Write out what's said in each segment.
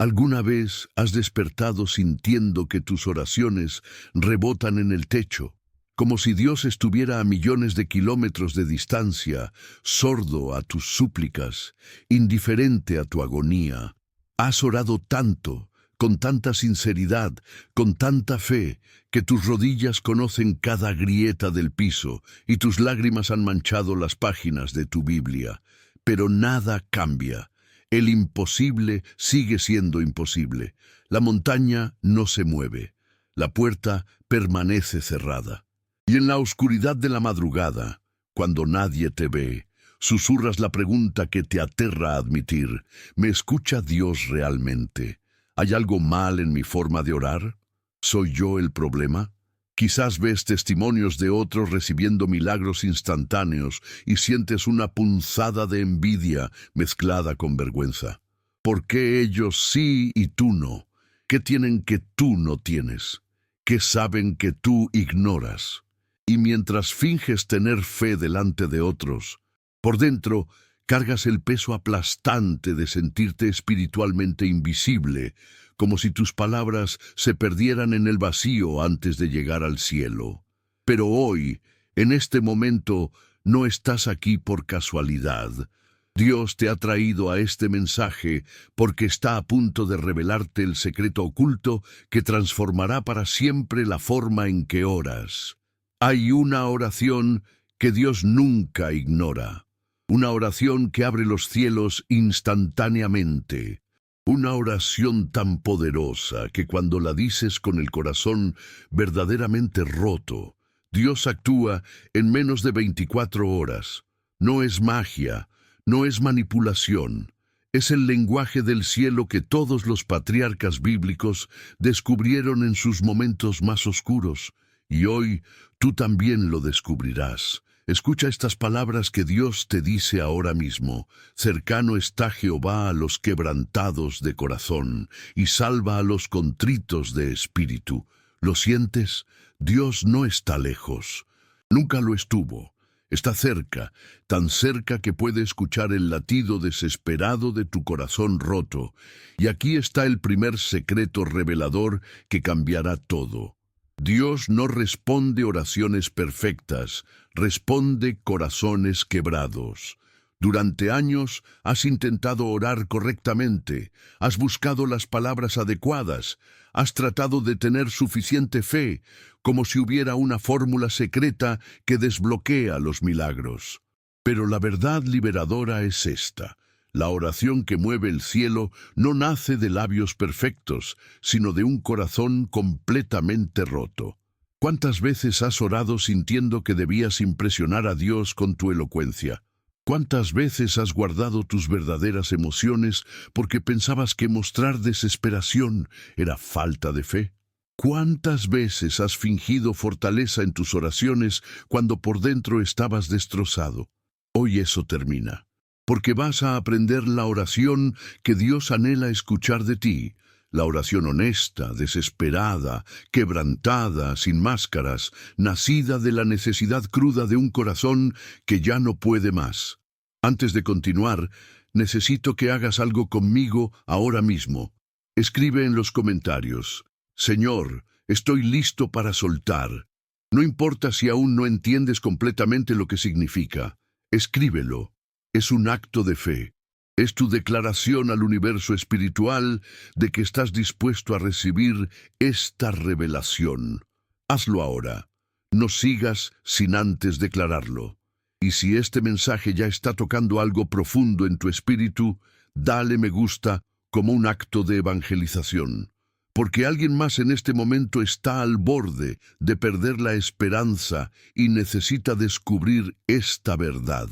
¿Alguna vez has despertado sintiendo que tus oraciones rebotan en el techo, como si Dios estuviera a millones de kilómetros de distancia, sordo a tus súplicas, indiferente a tu agonía? Has orado tanto, con tanta sinceridad, con tanta fe, que tus rodillas conocen cada grieta del piso y tus lágrimas han manchado las páginas de tu Biblia. Pero nada cambia. El imposible sigue siendo imposible. La montaña no se mueve. La puerta permanece cerrada. Y en la oscuridad de la madrugada, cuando nadie te ve, susurras la pregunta que te aterra admitir: ¿me escucha Dios realmente? ¿Hay algo mal en mi forma de orar? ¿Soy yo el problema? Quizás ves testimonios de otros recibiendo milagros instantáneos y sientes una punzada de envidia mezclada con vergüenza. ¿Por qué ellos sí y tú no? ¿Qué tienen que tú no tienes? ¿Qué saben que tú ignoras? Y mientras finges tener fe delante de otros, por dentro cargas el peso aplastante de sentirte espiritualmente invisible, como si tus palabras se perdieran en el vacío antes de llegar al cielo. Pero hoy, en este momento, no estás aquí por casualidad. Dios te ha traído a este mensaje porque está a punto de revelarte el secreto oculto que transformará para siempre la forma en que oras. Hay una oración que Dios nunca ignora. Una oración que abre los cielos instantáneamente. Una oración tan poderosa que cuando la dices con el corazón verdaderamente roto, Dios actúa en menos de 24 horas. No es magia, no es manipulación. Es el lenguaje del cielo que todos los patriarcas bíblicos descubrieron en sus momentos más oscuros. Y hoy tú también lo descubrirás. Escucha estas palabras que Dios te dice ahora mismo: cercano está Jehová a los quebrantados de corazón, y salva a los contritos de espíritu. ¿Lo sientes? Dios no está lejos. Nunca lo estuvo. Está cerca, tan cerca que puede escuchar el latido desesperado de tu corazón roto. Y aquí está el primer secreto revelador que cambiará todo. Dios no responde oraciones perfectas, responde corazones quebrados. Durante años has intentado orar correctamente, has buscado las palabras adecuadas, has tratado de tener suficiente fe, como si hubiera una fórmula secreta que desbloquea los milagros. Pero la verdad liberadora es esta: la oración que mueve el cielo no nace de labios perfectos, sino de un corazón completamente roto. ¿Cuántas veces has orado sintiendo que debías impresionar a Dios con tu elocuencia? ¿Cuántas veces has guardado tus verdaderas emociones porque pensabas que mostrar desesperación era falta de fe? ¿Cuántas veces has fingido fortaleza en tus oraciones cuando por dentro estabas destrozado? Hoy eso termina, porque vas a aprender la oración que Dios anhela escuchar de ti, la oración honesta, desesperada, quebrantada, sin máscaras, nacida de la necesidad cruda de un corazón que ya no puede más. Antes de continuar, necesito que hagas algo conmigo ahora mismo. Escribe en los comentarios: Señor, estoy listo para soltar. No importa si aún no entiendes completamente lo que significa. Escríbelo. Es un acto de fe. Es tu declaración al universo espiritual de que estás dispuesto a recibir esta revelación. Hazlo ahora. No sigas sin antes declararlo. Y si este mensaje ya está tocando algo profundo en tu espíritu, dale me gusta como un acto de evangelización. Porque alguien más en este momento está al borde de perder la esperanza y necesita descubrir esta verdad.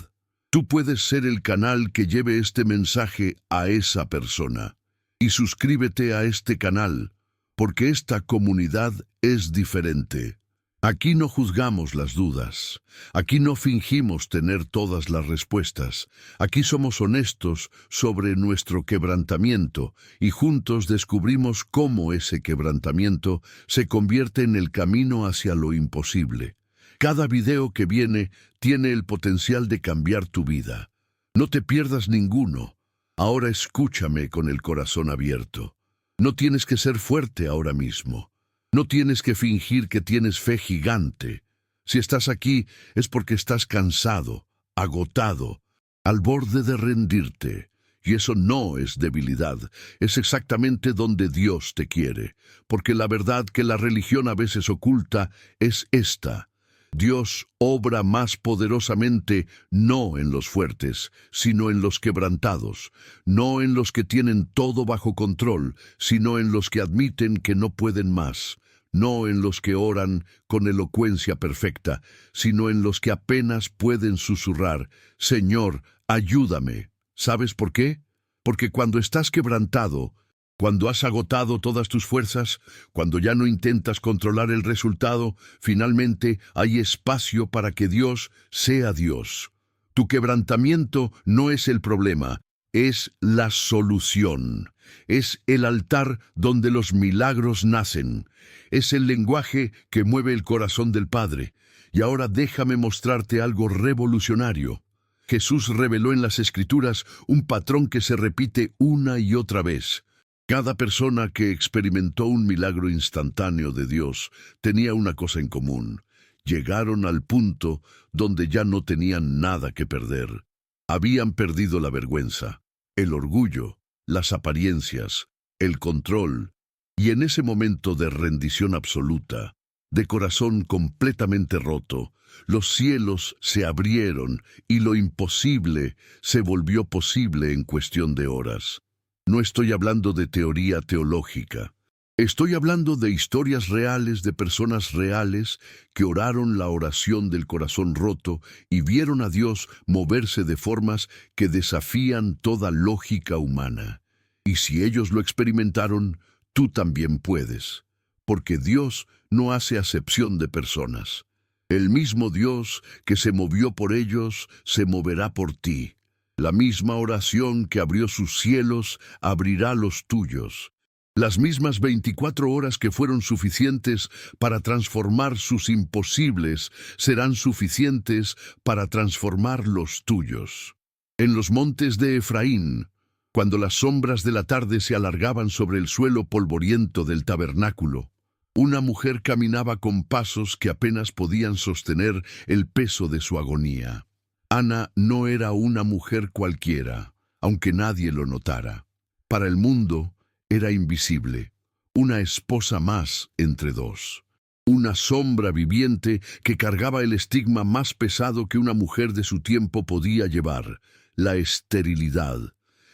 Tú puedes ser el canal que lleve este mensaje a esa persona. Y suscríbete a este canal, porque esta comunidad es diferente. Aquí no juzgamos las dudas. Aquí no fingimos tener todas las respuestas. Aquí somos honestos sobre nuestro quebrantamiento y juntos descubrimos cómo ese quebrantamiento se convierte en el camino hacia lo imposible. Cada video que viene tiene el potencial de cambiar tu vida. No te pierdas ninguno. Ahora escúchame con el corazón abierto. No tienes que ser fuerte ahora mismo. No tienes que fingir que tienes fe gigante. Si estás aquí es porque estás cansado, agotado, al borde de rendirte. Y eso no es debilidad, es exactamente donde Dios te quiere, porque la verdad que la religión a veces oculta es esta: Dios obra más poderosamente no en los fuertes, sino en los quebrantados, no en los que tienen todo bajo control, sino en los que admiten que no pueden más, no en los que oran con elocuencia perfecta, sino en los que apenas pueden susurrar: Señor, ayúdame. ¿Sabes por qué? Porque cuando estás quebrantado, cuando has agotado todas tus fuerzas, cuando ya no intentas controlar el resultado, finalmente hay espacio para que Dios sea Dios. Tu quebrantamiento no es el problema, es la solución. Es el altar donde los milagros nacen. Es el lenguaje que mueve el corazón del Padre. Y ahora déjame mostrarte algo revolucionario. Jesús reveló en las Escrituras un patrón que se repite una y otra vez. Cada persona que experimentó un milagro instantáneo de Dios tenía una cosa en común: llegaron al punto donde ya no tenían nada que perder. Habían perdido la vergüenza, el orgullo, las apariencias, el control, y en ese momento de rendición absoluta, de corazón completamente roto, los cielos se abrieron y lo imposible se volvió posible en cuestión de horas. No estoy hablando de teoría teológica. Estoy hablando de historias reales de personas reales que oraron la oración del corazón roto y vieron a Dios moverse de formas que desafían toda lógica humana. Y si ellos lo experimentaron, tú también puedes, porque Dios no hace acepción de personas. El mismo Dios que se movió por ellos se moverá por ti. La misma oración que abrió sus cielos abrirá los tuyos. Las mismas 24 horas que fueron suficientes para transformar sus imposibles serán suficientes para transformar los tuyos. En los montes de Efraín, cuando las sombras de la tarde se alargaban sobre el suelo polvoriento del tabernáculo, una mujer caminaba con pasos que apenas podían sostener el peso de su agonía. Ana no era una mujer cualquiera, aunque nadie lo notara. Para el mundo era invisible, una esposa más entre dos. Una sombra viviente que cargaba el estigma más pesado que una mujer de su tiempo podía llevar: la esterilidad.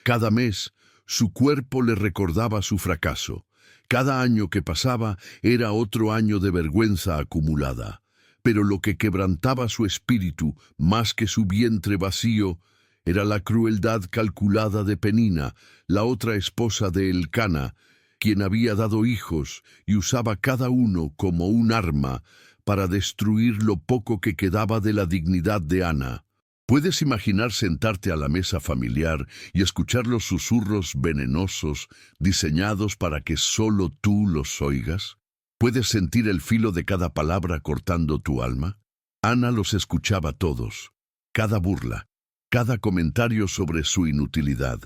Cada mes, su cuerpo le recordaba su fracaso. Cada año que pasaba era otro año de vergüenza acumulada. Pero lo que quebrantaba su espíritu, más que su vientre vacío, era la crueldad calculada de Penina, la otra esposa de Elcana, quien había dado hijos y usaba cada uno como un arma para destruir lo poco que quedaba de la dignidad de Ana. ¿Puedes imaginar sentarte a la mesa familiar y escuchar los susurros venenosos diseñados para que solo tú los oigas? ¿Puedes sentir el filo de cada palabra cortando tu alma? Ana los escuchaba todos, cada burla, cada comentario sobre su inutilidad,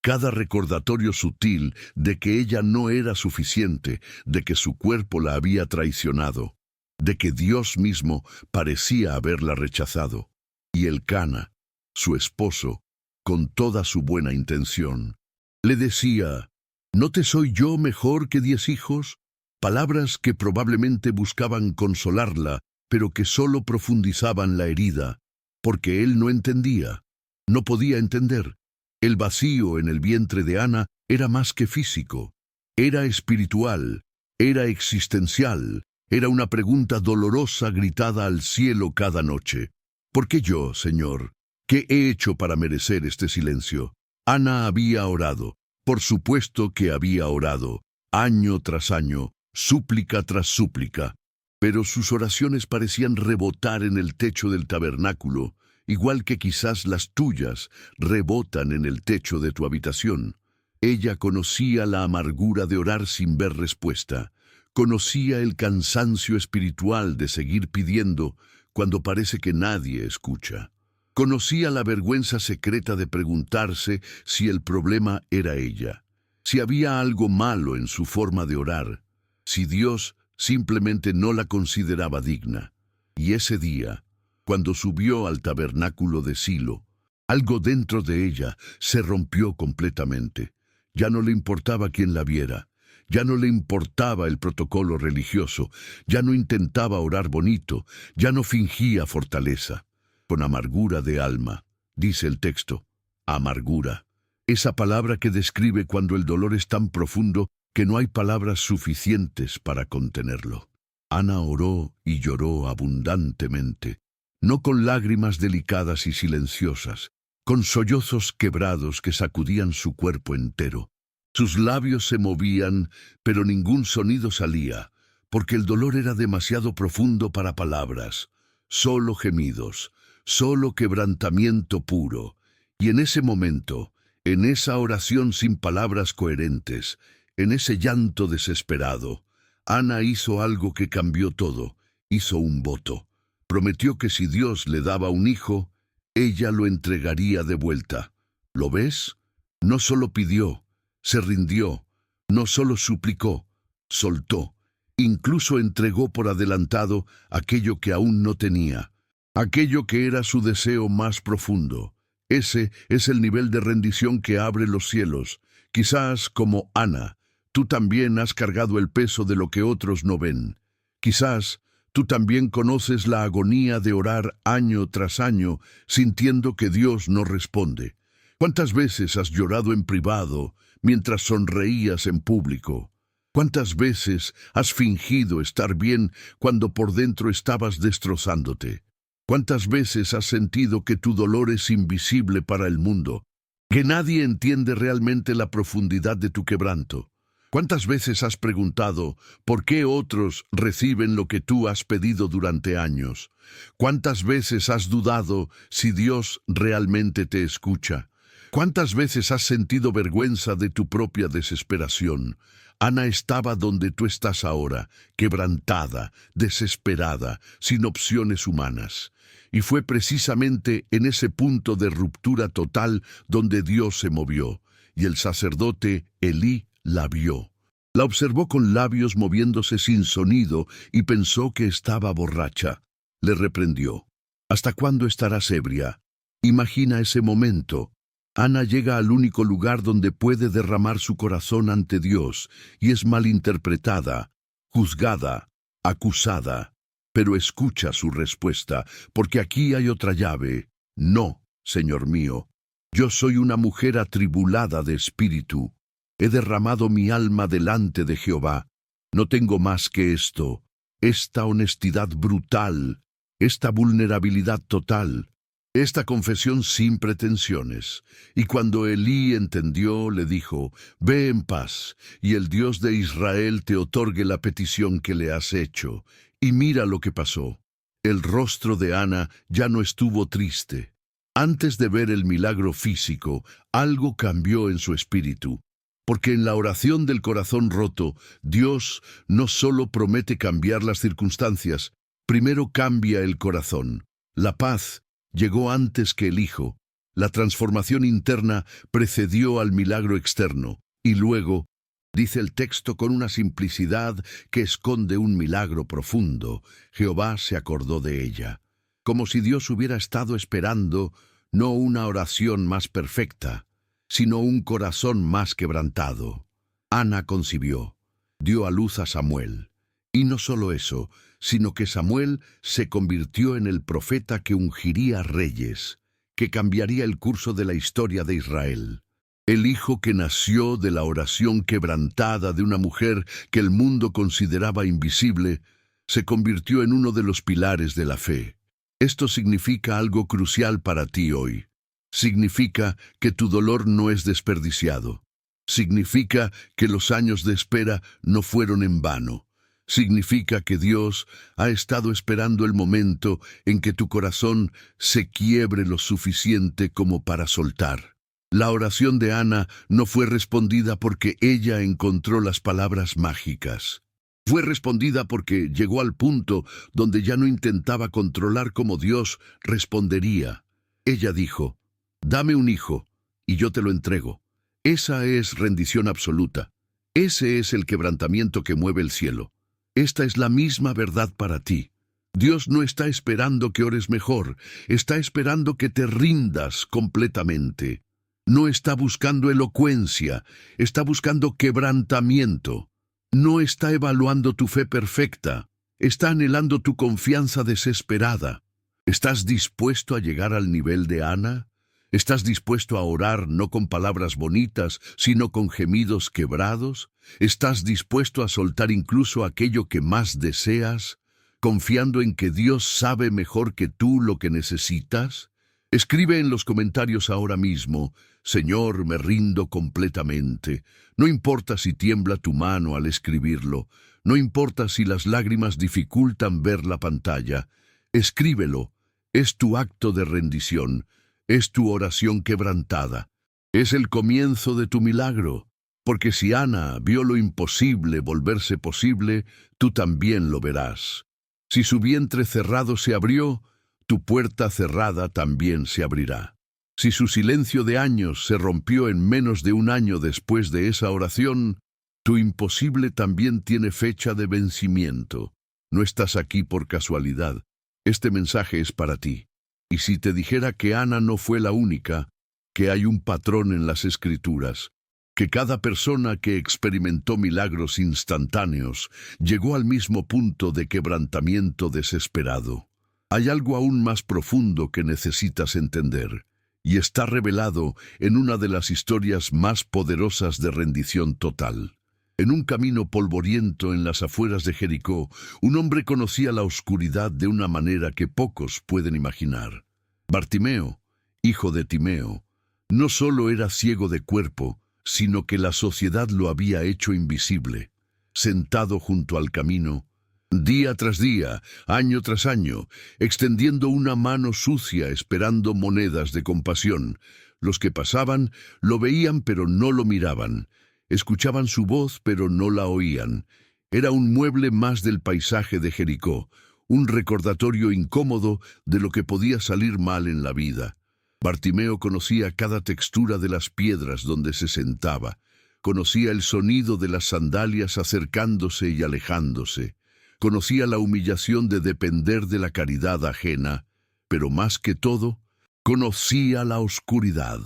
cada recordatorio sutil de que ella no era suficiente, de que su cuerpo la había traicionado, de que Dios mismo parecía haberla rechazado. Y Elcana, su esposo, con toda su buena intención, le decía: ¿no te soy yo mejor que 10 hijos? Palabras que probablemente buscaban consolarla, pero que solo profundizaban la herida, porque él no entendía, no podía entender. El vacío en el vientre de Ana era más que físico, era espiritual, era existencial, era una pregunta dolorosa gritada al cielo cada noche. ¿Por qué yo, Señor? ¿Qué he hecho para merecer este silencio? Ana había orado, por supuesto que había orado, año tras año, súplica tras súplica, pero sus oraciones parecían rebotar en el techo del tabernáculo, igual que quizás las tuyas rebotan en el techo de tu habitación. Ella conocía la amargura de orar sin ver respuesta, conocía el cansancio espiritual de seguir pidiendo cuando parece que nadie escucha. Conocía la vergüenza secreta de preguntarse si el problema era ella. si había algo malo en su forma de orar, si Dios simplemente no la consideraba digna. Y ese día, cuando subió al tabernáculo de Silo, algo dentro de ella se rompió completamente. Ya no le importaba quién la viera, ya no le importaba el protocolo religioso, ya no intentaba orar bonito, ya no fingía fortaleza. Con amargura de alma, dice el texto, amargura. Esa palabra que describe cuando el dolor es tan profundo que no hay palabras suficientes para contenerlo. Ana oró y lloró abundantemente, no con lágrimas delicadas y silenciosas, con sollozos quebrados que sacudían su cuerpo entero. Sus labios se movían, pero ningún sonido salía, porque el dolor era demasiado profundo para palabras. Solo gemidos, solo quebrantamiento puro. Y en ese momento, en esa oración sin palabras coherentes, en ese llanto desesperado, Ana hizo algo que cambió todo. Hizo un voto. Prometió que si Dios le daba un hijo, ella lo entregaría de vuelta. ¿Lo ves? No solo pidió, se rindió, no solo suplicó, soltó. Incluso entregó por adelantado aquello que aún no tenía, aquello que era su deseo más profundo. Ese es el nivel de rendición que abre los cielos. Quizás, como Ana, tú también has cargado el peso de lo que otros no ven. Quizás tú también conoces la agonía de orar año tras año, sintiendo que Dios no responde. ¿Cuántas veces has llorado en privado mientras sonreías en público? ¿Cuántas veces has fingido estar bien cuando por dentro estabas destrozándote? ¿Cuántas veces has sentido que tu dolor es invisible para el mundo, que nadie entiende realmente la profundidad de tu quebranto? ¿Cuántas veces has preguntado por qué otros reciben lo que tú has pedido durante años? ¿Cuántas veces has dudado si Dios realmente te escucha? ¿Cuántas veces has sentido vergüenza de tu propia desesperación? Ana estaba donde tú estás ahora, quebrantada, desesperada, sin opciones humanas. Y fue precisamente en ese punto de ruptura total donde Dios se movió, y el sacerdote Elí la vio. La observó con labios moviéndose sin sonido y pensó que estaba borracha. Le reprendió. ¿Hasta cuándo estarás ebria? Imagina ese momento. Ana llega al único lugar donde puede derramar su corazón ante Dios y es malinterpretada, juzgada, acusada. Pero escucha su respuesta, porque aquí hay otra llave. No, Señor mío, yo soy una mujer atribulada de espíritu. He derramado mi alma delante de Jehová. No tengo más que esto, esta honestidad brutal, esta vulnerabilidad total, esta confesión sin pretensiones. Y cuando Elí entendió, le dijo, ve en paz, y el Dios de Israel te otorgue la petición que le has hecho. Y mira lo que pasó. El rostro de Ana ya no estuvo triste. Antes de ver el milagro físico, algo cambió en su espíritu. Porque en la oración del corazón roto, Dios no solo promete cambiar las circunstancias, primero cambia el corazón. La paz llegó antes que el Hijo. La transformación interna precedió al milagro externo. Y luego, dice el texto con una simplicidad que esconde un milagro profundo, Jehová se acordó de ella. Como si Dios hubiera estado esperando no una oración más perfecta, sino un corazón más quebrantado. Ana concibió, dio a luz a Samuel. Y no solo eso, sino que Samuel se convirtió en el profeta que ungiría reyes, que cambiaría el curso de la historia de Israel. El hijo que nació de la oración quebrantada de una mujer que el mundo consideraba invisible, se convirtió en uno de los pilares de la fe. Esto significa algo crucial para ti hoy. Significa que tu dolor no es desperdiciado. Significa que los años de espera no fueron en vano. Significa que Dios ha estado esperando el momento en que tu corazón se quiebre lo suficiente como para soltar. La oración de Ana no fue respondida porque ella encontró las palabras mágicas. Fue respondida porque llegó al punto donde ya no intentaba controlar cómo Dios respondería. Ella dijo, dame un hijo, y yo te lo entrego. Esa es rendición absoluta. Ese es el quebrantamiento que mueve el cielo. Esta es la misma verdad para ti. Dios no está esperando que ores mejor, está esperando que te rindas completamente. No está buscando elocuencia, está buscando quebrantamiento. No está evaluando tu fe perfecta, está anhelando tu confianza desesperada. ¿Estás dispuesto a llegar al nivel de Ana? ¿Estás dispuesto a orar no con palabras bonitas, sino con gemidos quebrados? ¿Estás dispuesto a soltar incluso aquello que más deseas, confiando en que Dios sabe mejor que tú lo que necesitas? Escribe en los comentarios ahora mismo: Señor, me rindo completamente. No importa si tiembla tu mano al escribirlo, no importa si las lágrimas dificultan ver la pantalla. Escríbelo. Es tu acto de rendición. Es tu oración quebrantada. Es el comienzo de tu milagro. Porque si Ana vio lo imposible volverse posible, tú también lo verás. Si su vientre cerrado se abrió, tu puerta cerrada también se abrirá. Si su silencio de años se rompió en menos de un año después de esa oración, tu imposible también tiene fecha de vencimiento. No estás aquí por casualidad. Este mensaje es para ti. Y si te dijera que Ana no fue la única, que hay un patrón en las Escrituras, que cada persona que experimentó milagros instantáneos llegó al mismo punto de quebrantamiento desesperado. Hay algo aún más profundo que necesitas entender, y está revelado en una de las historias más poderosas de rendición total. En un camino polvoriento en las afueras de Jericó, un hombre conocía la oscuridad de una manera que pocos pueden imaginar. Bartimeo, hijo de Timeo, no solo era ciego de cuerpo, sino que la sociedad lo había hecho invisible. Sentado junto al camino, día tras día, año tras año, extendiendo una mano sucia esperando monedas de compasión. Los que pasaban lo veían pero no lo miraban. Escuchaban su voz pero no la oían. Era un mueble más del paisaje de Jericó, un recordatorio incómodo de lo que podía salir mal en la vida. Bartimeo conocía cada textura de las piedras donde se sentaba. Conocía el sonido de las sandalias acercándose y alejándose. Conocía la humillación de depender de la caridad ajena, pero más que todo, conocía la oscuridad.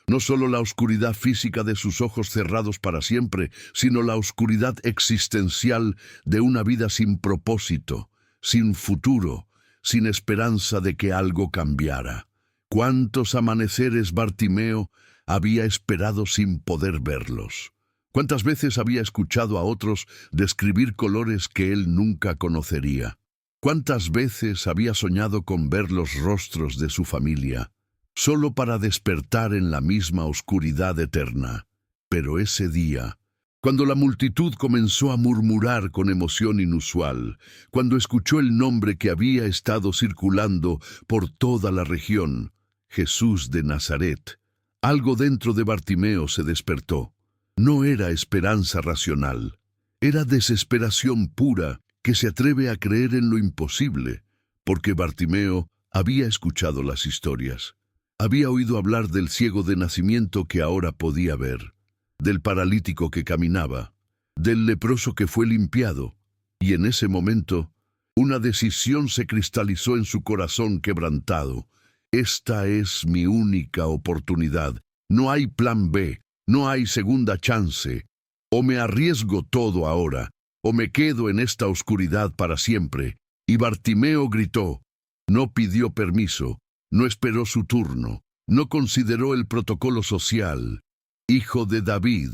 No solo la oscuridad física de sus ojos cerrados para siempre, sino la oscuridad existencial de una vida sin propósito, sin futuro, sin esperanza de que algo cambiara. ¿Cuántos amaneceres Bartimeo había esperado sin poder verlos? ¿Cuántas veces había escuchado a otros describir colores que él nunca conocería? ¿Cuántas veces había soñado con ver los rostros de su familia, solo para despertar en la misma oscuridad eterna? Pero ese día, cuando la multitud comenzó a murmurar con emoción inusual, cuando escuchó el nombre que había estado circulando por toda la región, Jesús de Nazaret, algo dentro de Bartimeo se despertó. No era esperanza racional, era desesperación pura que se atreve a creer en lo imposible, porque Bartimeo había escuchado las historias. Había oído hablar del ciego de nacimiento que ahora podía ver, del paralítico que caminaba, del leproso que fue limpiado, y en ese momento, una decisión se cristalizó en su corazón quebrantado. Esta es mi única oportunidad. No hay plan B, no hay segunda chance. O me arriesgo todo ahora, o me quedo en esta oscuridad para siempre. Y Bartimeo gritó. No pidió permiso, no esperó su turno, no consideró el protocolo social. Hijo de David,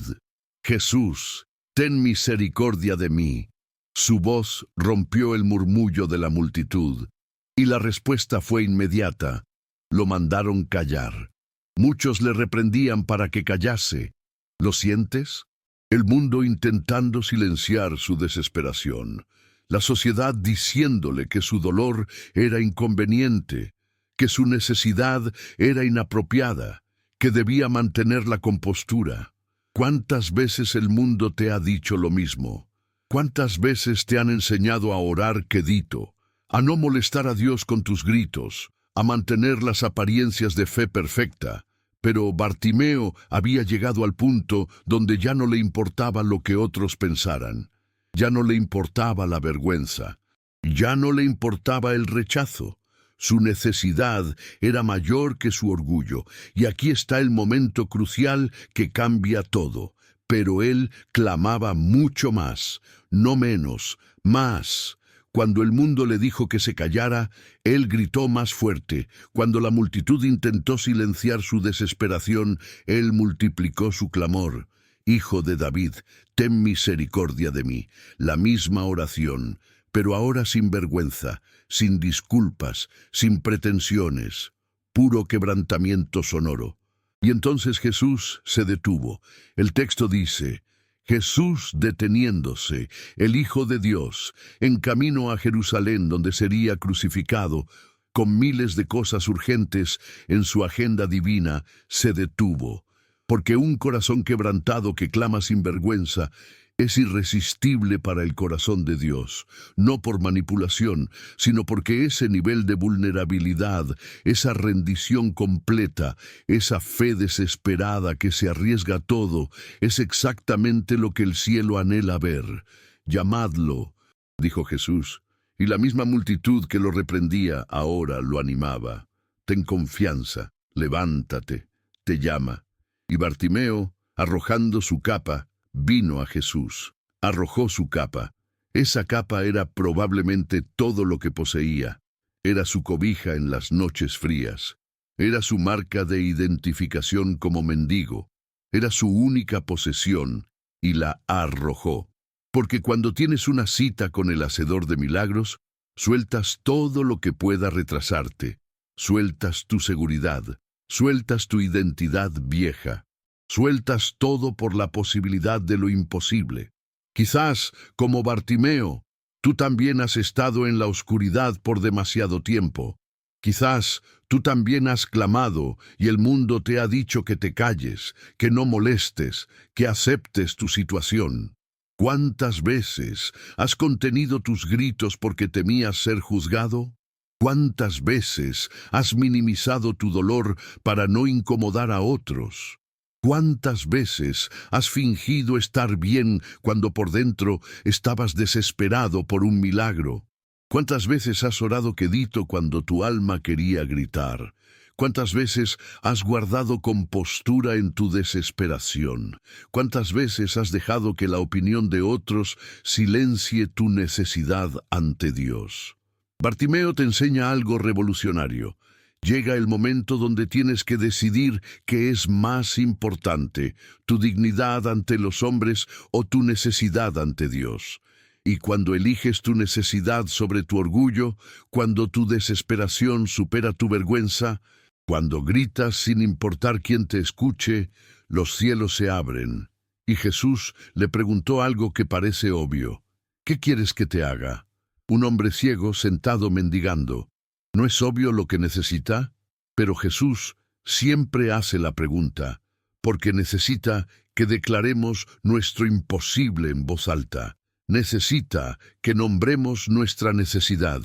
Jesús, ten misericordia de mí. Su voz rompió el murmullo de la multitud, y la respuesta fue inmediata. Lo mandaron callar. Muchos le reprendían para que callase. ¿Lo sientes? El mundo intentando silenciar su desesperación. La sociedad diciéndole que su dolor era inconveniente, que su necesidad era inapropiada, que debía mantener la compostura. ¿Cuántas veces el mundo te ha dicho lo mismo? ¿Cuántas veces te han enseñado a orar quedito, a no molestar a Dios con tus gritos, a mantener las apariencias de fe perfecta? Pero Bartimeo había llegado al punto donde ya no le importaba lo que otros pensaran. Ya no le importaba la vergüenza. Ya no le importaba el rechazo. Su necesidad era mayor que su orgullo. Y aquí está el momento crucial que cambia todo. Pero él clamaba mucho más, no menos, más. Cuando el mundo le dijo que se callara, él gritó más fuerte. Cuando la multitud intentó silenciar su desesperación, él multiplicó su clamor. Hijo de David, ten misericordia de mí. La misma oración, pero ahora sin vergüenza, sin disculpas, sin pretensiones. Puro quebrantamiento sonoro. Y entonces Jesús se detuvo. El texto dice: Jesús deteniéndose, el Hijo de Dios, en camino a Jerusalén donde sería crucificado, con miles de cosas urgentes en su agenda divina, se detuvo, porque un corazón quebrantado que clama sin vergüenza es irresistible para el corazón de Dios, no por manipulación, sino porque ese nivel de vulnerabilidad, esa rendición completa, esa fe desesperada que se arriesga a todo, es exactamente lo que el cielo anhela ver. Llamadlo, dijo Jesús, y la misma multitud que lo reprendía ahora lo animaba. Ten confianza, levántate, te llama. Y Bartimeo, arrojando su capa, vino a Jesús. Arrojó su capa. Esa capa era probablemente todo lo que poseía. Era su cobija en las noches frías. Era su marca de identificación como mendigo. Era su única posesión, y la arrojó. Porque cuando tienes una cita con el hacedor de milagros, sueltas todo lo que pueda retrasarte. Sueltas tu seguridad. Sueltas tu identidad vieja. Sueltas todo por la posibilidad de lo imposible. Quizás, como Bartimeo, tú también has estado en la oscuridad por demasiado tiempo. Quizás tú también has clamado y el mundo te ha dicho que te calles, que no molestes, que aceptes tu situación. ¿Cuántas veces has contenido tus gritos porque temías ser juzgado? ¿Cuántas veces has minimizado tu dolor para no incomodar a otros? ¿Cuántas veces has fingido estar bien cuando por dentro estabas desesperado por un milagro? ¿Cuántas veces has orado quedito cuando tu alma quería gritar? ¿Cuántas veces has guardado compostura en tu desesperación? ¿Cuántas veces has dejado que la opinión de otros silencie tu necesidad ante Dios? Bartimeo te enseña algo revolucionario. Llega el momento donde tienes que decidir qué es más importante, tu dignidad ante los hombres o tu necesidad ante Dios. Y cuando eliges tu necesidad sobre tu orgullo, cuando tu desesperación supera tu vergüenza, cuando gritas sin importar quién te escuche, los cielos se abren. Y Jesús le preguntó algo que parece obvio. ¿Qué quieres que te haga? Un hombre ciego sentado mendigando. ¿No es obvio lo que necesita? Pero Jesús siempre hace la pregunta, porque necesita que declaremos nuestro imposible en voz alta. Necesita que nombremos nuestra necesidad.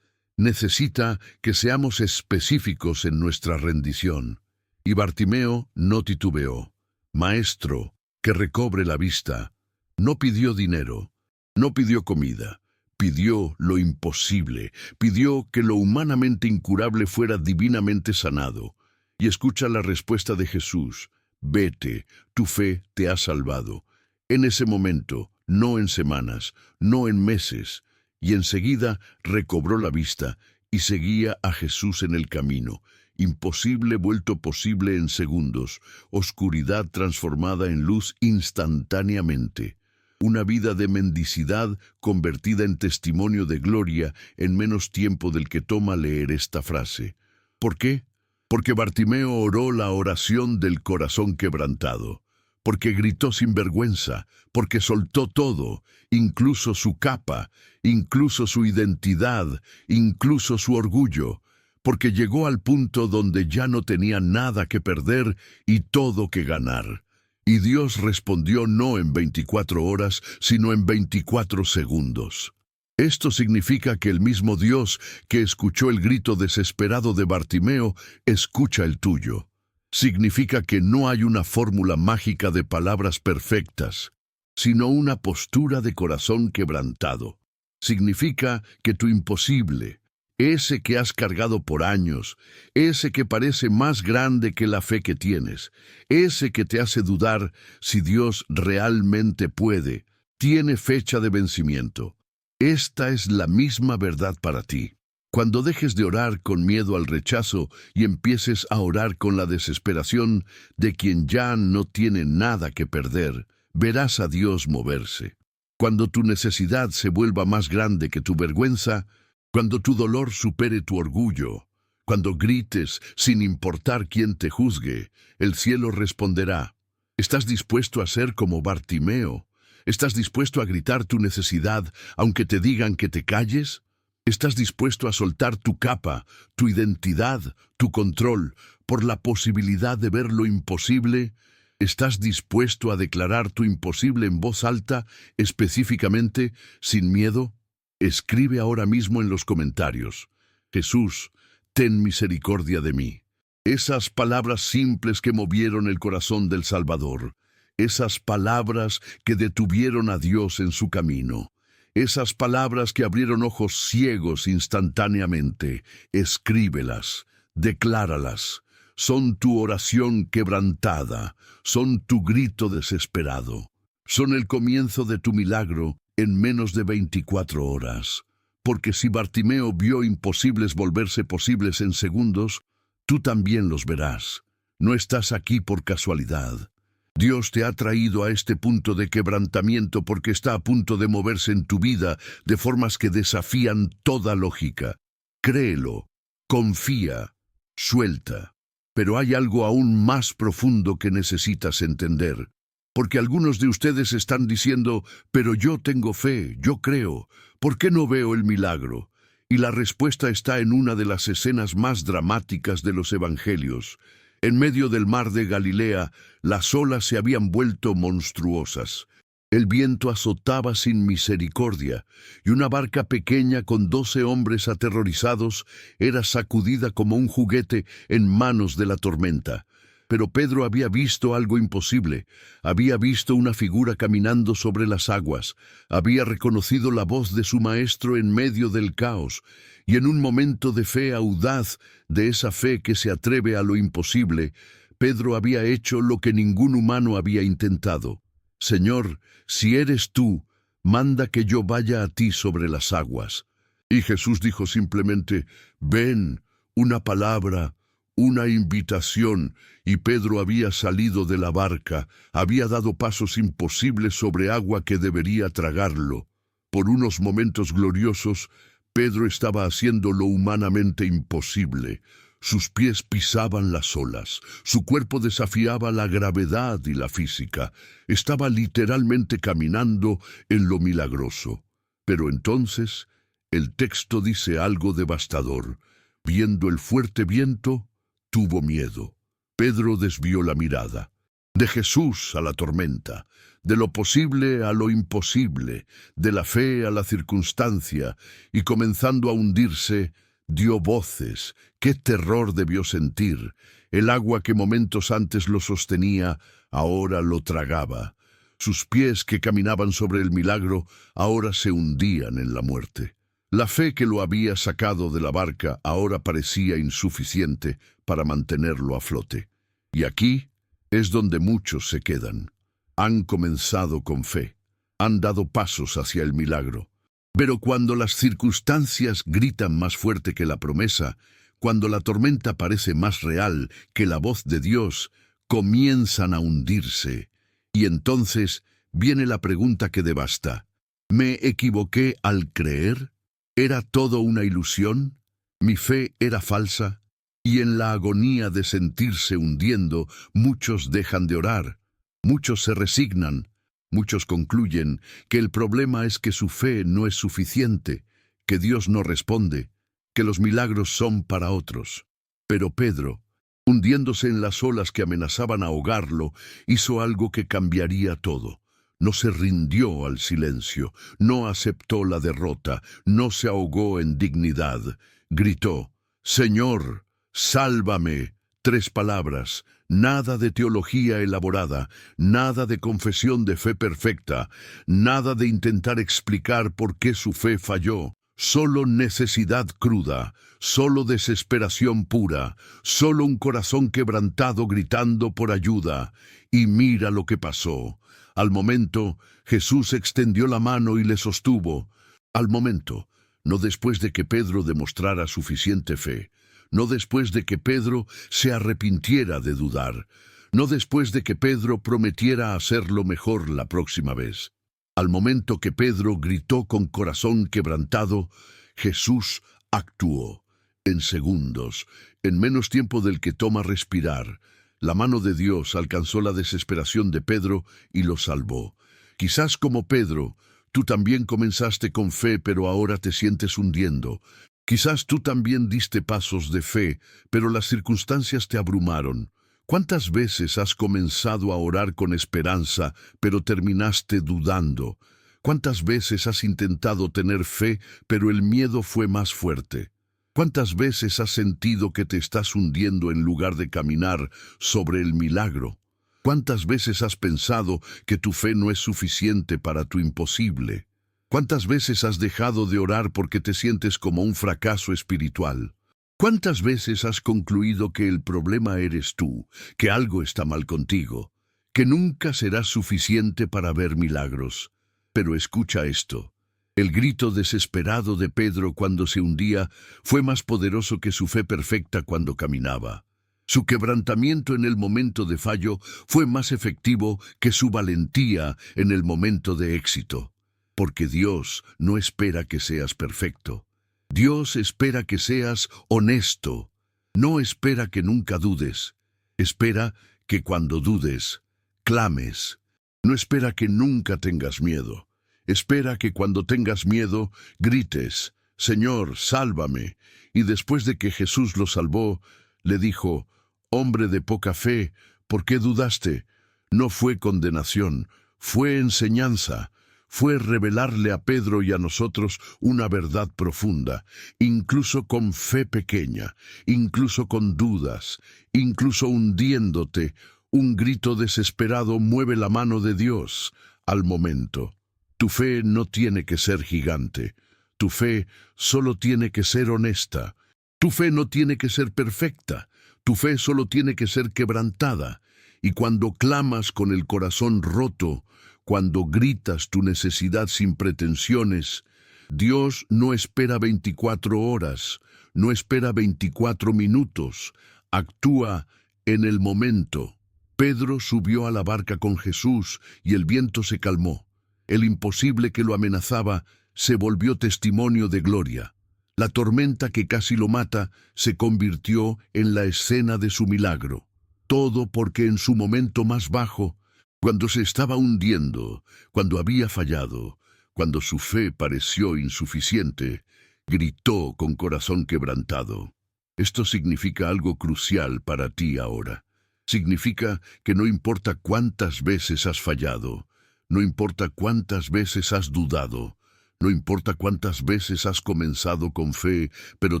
Necesita que seamos específicos en nuestra rendición. Y Bartimeo no titubeó. Maestro, que recobre la vista. No pidió dinero, no pidió comida. Pidió lo imposible, pidió que lo humanamente incurable fuera divinamente sanado. Y escucha la respuesta de Jesús: vete, tu fe te ha salvado. En ese momento, no en semanas, no en meses, y enseguida recobró la vista y seguía a Jesús en el camino. Imposible vuelto posible en segundos, oscuridad transformada en luz instantáneamente. Una vida de mendicidad convertida en testimonio de gloria en menos tiempo del que toma leer esta frase. ¿Por qué? Porque Bartimeo oró la oración del corazón quebrantado, porque gritó sin vergüenza, porque soltó todo, incluso su capa, incluso su identidad, incluso su orgullo, porque llegó al punto donde ya no tenía nada que perder y todo que ganar. Y Dios respondió no en 24 horas, sino en 24 segundos. Esto significa que el mismo Dios que escuchó el grito desesperado de Bartimeo, escucha el tuyo. Significa que no hay una fórmula mágica de palabras perfectas, sino una postura de corazón quebrantado. Significa que tu imposible, ese que has cargado por años, ese que parece más grande que la fe que tienes, ese que te hace dudar si Dios realmente puede, tiene fecha de vencimiento. Esta es la misma verdad para ti. Cuando dejes de orar con miedo al rechazo y empieces a orar con la desesperación de quien ya no tiene nada que perder, verás a Dios moverse. Cuando tu necesidad se vuelva más grande que tu vergüenza, cuando tu dolor supere tu orgullo, cuando grites sin importar quién te juzgue, el cielo responderá. ¿Estás dispuesto a ser como Bartimeo? ¿Estás dispuesto a gritar tu necesidad aunque te digan que te calles? ¿Estás dispuesto a soltar tu capa, tu identidad, tu control, por la posibilidad de ver lo imposible? ¿Estás dispuesto a declarar tu imposible en voz alta, específicamente, sin miedo? Escribe ahora mismo en los comentarios: Jesús, ten misericordia de mí. Esas palabras simples que movieron el corazón del Salvador. Esas palabras que detuvieron a Dios en su camino. Esas palabras que abrieron ojos ciegos instantáneamente. Escríbelas, decláralas. Son tu oración quebrantada, son tu grito desesperado. Son el comienzo de tu milagro en menos de 24 horas. Porque si Bartimeo vio imposibles volverse posibles en segundos, tú también los verás. No estás aquí por casualidad. Dios te ha traído a este punto de quebrantamiento porque está a punto de moverse en tu vida de formas que desafían toda lógica. Créelo, confía, suelta. Pero hay algo aún más profundo que necesitas entender. Porque algunos de ustedes están diciendo, pero yo tengo fe, yo creo, ¿por qué no veo el milagro? Y la respuesta está en una de las escenas más dramáticas de los evangelios. En medio del mar de Galilea, las olas se habían vuelto monstruosas. El viento azotaba sin misericordia, y una barca pequeña con 12 hombres aterrorizados era sacudida como un juguete en manos de la tormenta. Pero Pedro había visto algo imposible. Había visto una figura caminando sobre las aguas. Había reconocido la voz de su maestro en medio del caos. Y en un momento de fe audaz, de esa fe que se atreve a lo imposible, Pedro había hecho lo que ningún humano había intentado. Señor, si eres tú, manda que yo vaya a ti sobre las aguas. Y Jesús dijo simplemente, ven, una palabra, una invitación, y Pedro había salido de la barca, había dado pasos imposibles sobre agua que debería tragarlo. Por unos momentos gloriosos, Pedro estaba haciendo lo humanamente imposible. Sus pies pisaban las olas, su cuerpo desafiaba la gravedad y la física. Estaba literalmente caminando en lo milagroso. Pero entonces, el texto dice algo devastador. Viendo el fuerte viento, tuvo miedo. Pedro desvió la mirada. De Jesús a la tormenta, de lo posible a lo imposible, de la fe a la circunstancia, y comenzando a hundirse, dio voces. ¡Qué terror debió sentir! El agua que momentos antes lo sostenía, ahora lo tragaba. Sus pies que caminaban sobre el milagro, ahora se hundían en la muerte. La fe que lo había sacado de la barca ahora parecía insuficiente para mantenerlo a flote. Y aquí es donde muchos se quedan. Han comenzado con fe, han dado pasos hacia el milagro. Pero cuando las circunstancias gritan más fuerte que la promesa, cuando la tormenta parece más real que la voz de Dios, comienzan a hundirse. Y entonces viene la pregunta que devasta. ¿Me equivoqué al creer? ¿Era todo una ilusión? ¿Mi fe era falsa? Y en la agonía de sentirse hundiendo, muchos dejan de orar, muchos se resignan, muchos concluyen que el problema es que su fe no es suficiente, que Dios no responde, que los milagros son para otros. Pero Pedro, hundiéndose en las olas que amenazaban ahogarlo, hizo algo que cambiaría todo. No se rindió al silencio, no aceptó la derrota, no se ahogó en dignidad. Gritó, «Señor, sálvame, 3 palabras, nada de teología elaborada, nada de confesión de fe perfecta, nada de intentar explicar por qué su fe falló. Solo necesidad cruda, solo desesperación pura, solo un corazón quebrantado gritando por ayuda. Y mira lo que pasó. Al momento, Jesús extendió la mano y le sostuvo. Al momento, no después de que Pedro demostrara suficiente fe, no después de que Pedro se arrepintiera de dudar, no después de que Pedro prometiera hacerlo mejor la próxima vez. Al momento que Pedro gritó con corazón quebrantado, Jesús actuó. En segundos, en menos tiempo del que toma respirar, la mano de Dios alcanzó la desesperación de Pedro y lo salvó. Quizás como Pedro, tú también comenzaste con fe, pero ahora te sientes hundiendo. Quizás tú también diste pasos de fe, pero las circunstancias te abrumaron. ¿Cuántas veces has comenzado a orar con esperanza, pero terminaste dudando? ¿Cuántas veces has intentado tener fe, pero el miedo fue más fuerte? ¿Cuántas veces has sentido que te estás hundiendo en lugar de caminar sobre el milagro? ¿Cuántas veces has pensado que tu fe no es suficiente para tu imposible? ¿Cuántas veces has dejado de orar porque te sientes como un fracaso espiritual? ¿Cuántas veces has concluido que el problema eres tú, que algo está mal contigo, que nunca serás suficiente para ver milagros? Pero escucha esto. El grito desesperado de Pedro cuando se hundía fue más poderoso que su fe perfecta cuando caminaba. Su quebrantamiento en el momento de fallo fue más efectivo que su valentía en el momento de éxito. Porque Dios no espera que seas perfecto. Dios espera que seas honesto. No espera que nunca dudes. Espera que cuando dudes, clames. No espera que nunca tengas miedo. Espera que cuando tengas miedo, grites, Señor, sálvame. Y después de que Jesús lo salvó, le dijo, hombre de poca fe, ¿por qué dudaste? No fue condenación, fue enseñanza. Fue revelarle a Pedro y a nosotros una verdad profunda, incluso con fe pequeña, incluso con dudas, incluso hundiéndote. Un grito desesperado mueve la mano de Dios al momento. Tu fe no tiene que ser gigante. Tu fe solo tiene que ser honesta. Tu fe no tiene que ser perfecta. Tu fe solo tiene que ser quebrantada. Y cuando clamas con el corazón roto, cuando gritas tu necesidad sin pretensiones, Dios no espera 24 horas, no espera 24 minutos, actúa en el momento. Pedro subió a la barca con Jesús y el viento se calmó. El imposible que lo amenazaba se volvió testimonio de gloria. La tormenta que casi lo mata se convirtió en la escena de su milagro. Todo porque en su momento más bajo, cuando se estaba hundiendo, cuando había fallado, cuando su fe pareció insuficiente, gritó con corazón quebrantado. Esto significa algo crucial para ti ahora. Significa que no importa cuántas veces has fallado, no importa cuántas veces has dudado, no importa cuántas veces has comenzado con fe, pero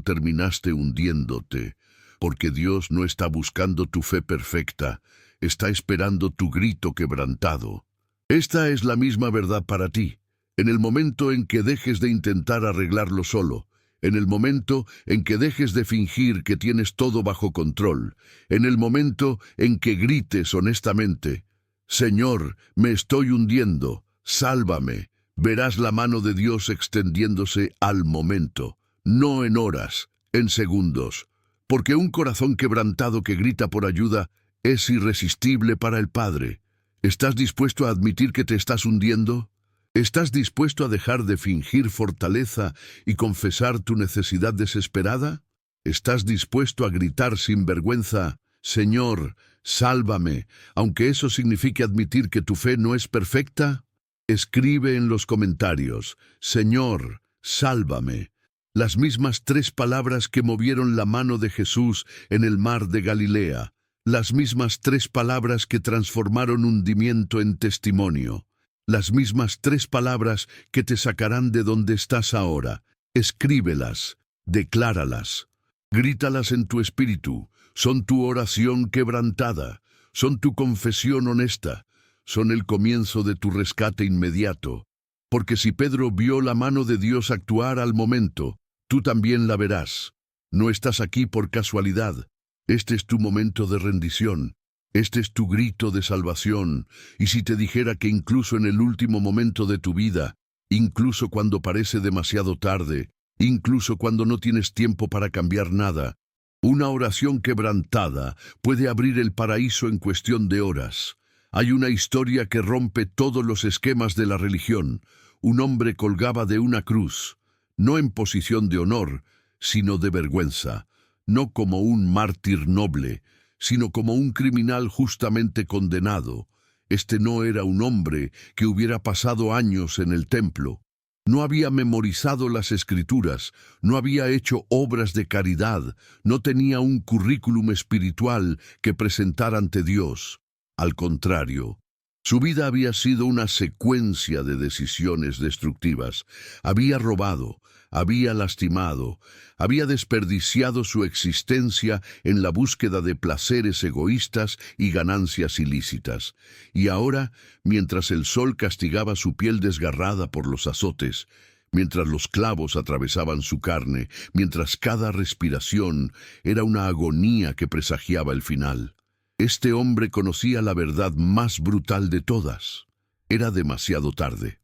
terminaste hundiéndote, porque Dios no está buscando tu fe perfecta, está esperando tu grito quebrantado. Esta es la misma verdad para ti. En el momento en que dejes de intentar arreglarlo solo, en el momento en que dejes de fingir que tienes todo bajo control, en el momento en que grites honestamente, Señor, me estoy hundiendo, sálvame, verás la mano de Dios extendiéndose al momento, no en horas, en segundos, porque un corazón quebrantado que grita por ayuda es irresistible para el Padre. ¿Estás dispuesto a admitir que te estás hundiendo? ¿Estás dispuesto a dejar de fingir fortaleza y confesar tu necesidad desesperada? ¿Estás dispuesto a gritar sin vergüenza, Señor, sálvame, aunque eso signifique admitir que tu fe no es perfecta? Escribe en los comentarios, Señor, sálvame. Las mismas 3 palabras que movieron la mano de Jesús en el mar de Galilea. Las mismas 3 palabras que transformaron hundimiento en testimonio. Las mismas 3 palabras que te sacarán de donde estás ahora. Escríbelas, decláralas, grítalas en tu espíritu, son tu oración quebrantada, son tu confesión honesta, son el comienzo de tu rescate inmediato. Porque si Pedro vio la mano de Dios actuar al momento, tú también la verás. No estás aquí por casualidad. Este es tu momento de rendición. Este es tu grito de salvación. Y si te dijera que incluso en el último momento de tu vida, incluso cuando parece demasiado tarde, incluso cuando no tienes tiempo para cambiar nada, una oración quebrantada puede abrir el paraíso en cuestión de horas. Hay una historia que rompe todos los esquemas de la religión. Un hombre colgaba de una cruz, no en posición de honor, sino de vergüenza, no como un mártir noble, sino como un criminal justamente condenado. Este no era un hombre que hubiera pasado años en el templo. No había memorizado las Escrituras, no había hecho obras de caridad, no tenía un currículum espiritual que presentar ante Dios. Al contrario, su vida había sido una secuencia de decisiones destructivas. Había robado, había lastimado, había desperdiciado su existencia en la búsqueda de placeres egoístas y ganancias ilícitas. Y ahora, mientras el sol castigaba su piel desgarrada por los azotes, mientras los clavos atravesaban su carne, mientras cada respiración era una agonía que presagiaba el final, este hombre conocía la verdad más brutal de todas. Era demasiado tarde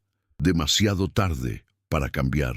para cambiar,